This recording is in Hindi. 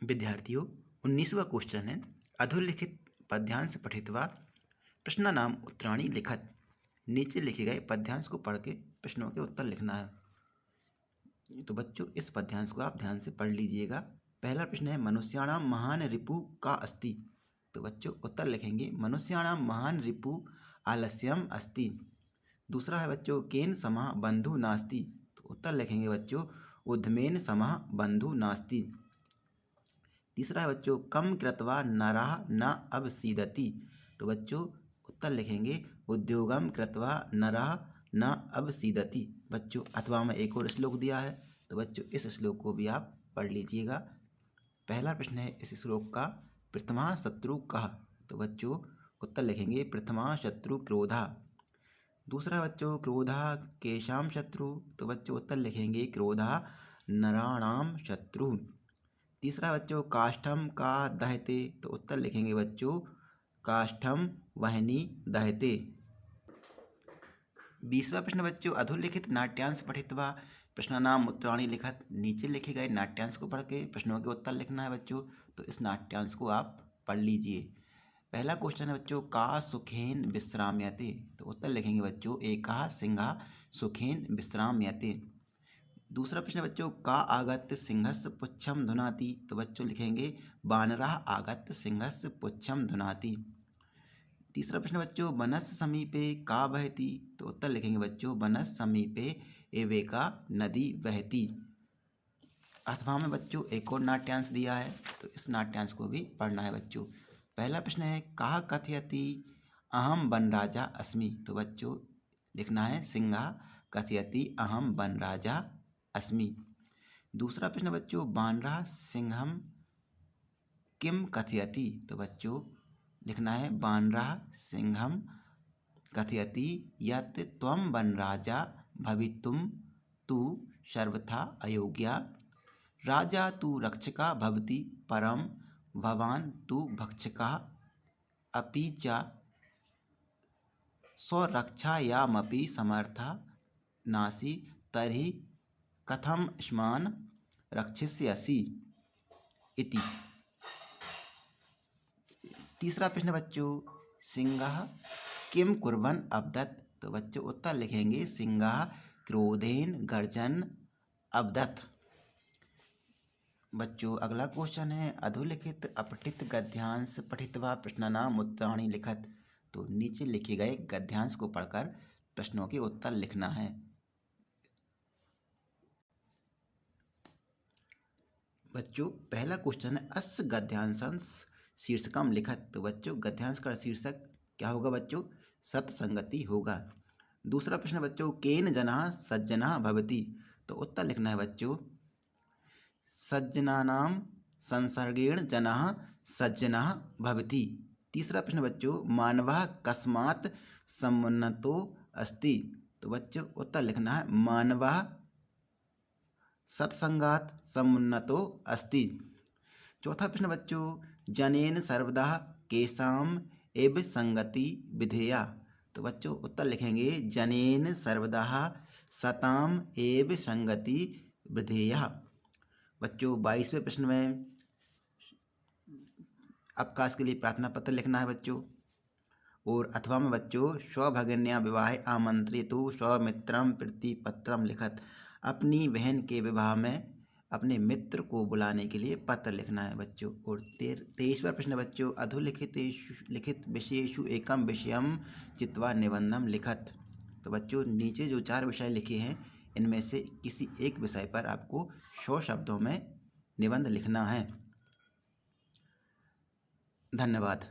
विद्यार्थियों 19वां क्वेश्चन है अधोलिखित पद्यांश पठित्वा प्रश्नानाम उत्तराणि लिखत। नीचे लिखे गए पद्यांश को पढ़ के प्रश्नों के उत्तर लिखना है। तो बच्चों इस पद्यांश को आप ध्यान से पढ़ लीजिएगा। पहला प्रश्न है मनुष्याणाम महान रिपु का अस्ति। तो बच्चों उत्तर लिखेंगे मनुष्याणाम महान रिपु आलस्यम अस्ति। दूसरा है बच्चों केन समः बंधु नास्ति। तो उत्तर लिखेंगे बच्चों उद्यमेन समः बंधु नास्ति। तीसरा है बच्चों कम कृत्वा नरः न अवसीदति। तो बच्चों उत्तर लिखेंगे उद्योगम कृत्वा नरः न अवसीदति। बच्चों अथवा में एक और श्लोक दिया है, तो बच्चों इस श्लोक को भी आप पढ़ लीजिएगा। पहला प्रश्न है इस श्लोक का प्रथमा शत्रु कः। तो बच्चों उत्तर लिखेंगे प्रथमा शत्रु क्रोधा। दूसरा बच्चों क्रोधा केशाम शत्रु। तो बच्चों उत्तर लिखेंगे क्रोधा नराणाम शत्रु। तीसरा बच्चों काष्ठम का दहते। तो उत्तर लिखेंगे बच्चों काष्ठम वहनी दहते। 20वां प्रश्न बच्चों अधोलिखित नाट्यांश पठित्वा प्रश्नानाम उत्तराणि लिखत। नीचे लिखे गए नाट्यांश को पढ़ के प्रश्नों के उत्तर लिखना है बच्चों। तो इस नाट्यांश को आप पढ़ लीजिए। पहला क्वेश्चन है बच्चों का सुखेन विश्राम्यते। तो उत्तर लिखेंगे बच्चों एकः सिंहः सुखेन विश्राम्यते। दूसरा प्रश्न बच्चों का आगत्य सिंहस्य पुच्छम धुनाति। तो बच्चों लिखेंगे वानरः आगत्य सिंहस्य पुच्छम धुनाति। तीसरा प्रश्न बच्चों वनस्य समीपे का बहति। तो उत्तर लिखेंगे बच्चों वनस्य समीपे एवेका नदी बहती। अथवा में बच्चों एक और नाट्यांश दिया है, तो इस नाट्यांश को भी पढ़ना है बच्चों। पहला प्रश्न है कः कथयति अहम वन राजा अस्मि। तो बच्चों लिखना है सिंहः कथयति अहम वन राजा अस्मि। दूसरा प्रश्न बच्चों वानरः सिंहम किम कथयति। तो बच्चों लिखना है वानरः सिंहम कथयति यत् त्वं वनराजा भवितुं तु सर्वथा अयोग्या। राजा तु रक्षका भवति परं भवान् तु भक्षकः अपि च स्वरक्षायामपि समर्थः नासि तर्हि कथम स्मान् रक्षिष्यसि इति। तीसरा प्रश्न बच्चों सिंहः किम कुर्वन् अवदत्। तो बच्चों उत्तर लिखेंगे सिंहः क्रोधेन गर्जन अवदत्। बच्चों अगला क्वेश्चन है अधोलिखित अपठित गद्यांश पठित्वा प्रश्नानाम उत्तराणि लिखत। तो नीचे लिखे गए गद्यांश को पढ़कर प्रश्नों के उत्तर लिखना है। बच्चों पहला क्वेश्चन है अस्य गद्यांशंस शीर्षकम लिखत। तो बच्चों गद्यांश का शीर्षक क्या होगा बच्चों सत्संगति होगा। दूसरा प्रश्न बच्चों केन जनः सज्जनः भवति। तो उत्तर लिखना है बच्चों सज्जनानां संसर्गेण जनः सज्जनः भवति। तीसरा प्रश्न बच्चों मानवः कस्मात् समुन्नतो अस्ति। तो बच्चों उत्तर लिखना है मानवः सत्संगात् समुन्नतो अस्ति। चौथा प्रश्न बच्चों जनेन सर्वदा केषाम् एव संगति विधेया। तो बच्चों उत्तर लिखेंगे जनेन सर्वदा सताम एव संगति विधेया। बच्चों 22वें प्रश्न में अवकाश के लिए प्रार्थना पत्र लिखना है बच्चों। और अथवा में बच्चों स्वभगिन्या विवाहे आमंत्रितो स्वमित्रम प्रीतिपत्रम लिखत। अपनी बहन के विवाह में अपने मित्र को बुलाने के लिए पत्र लिखना है बच्चों। और 23वां प्रश्न बच्चों लिखित विषयेषु एकम विषयम चित्वा निबंधम लिखत। तो बच्चों नीचे जो 4 विषय लिखे हैं इनमें से किसी एक विषय पर आपको 100 शब्दों में निबंध लिखना है। धन्यवाद।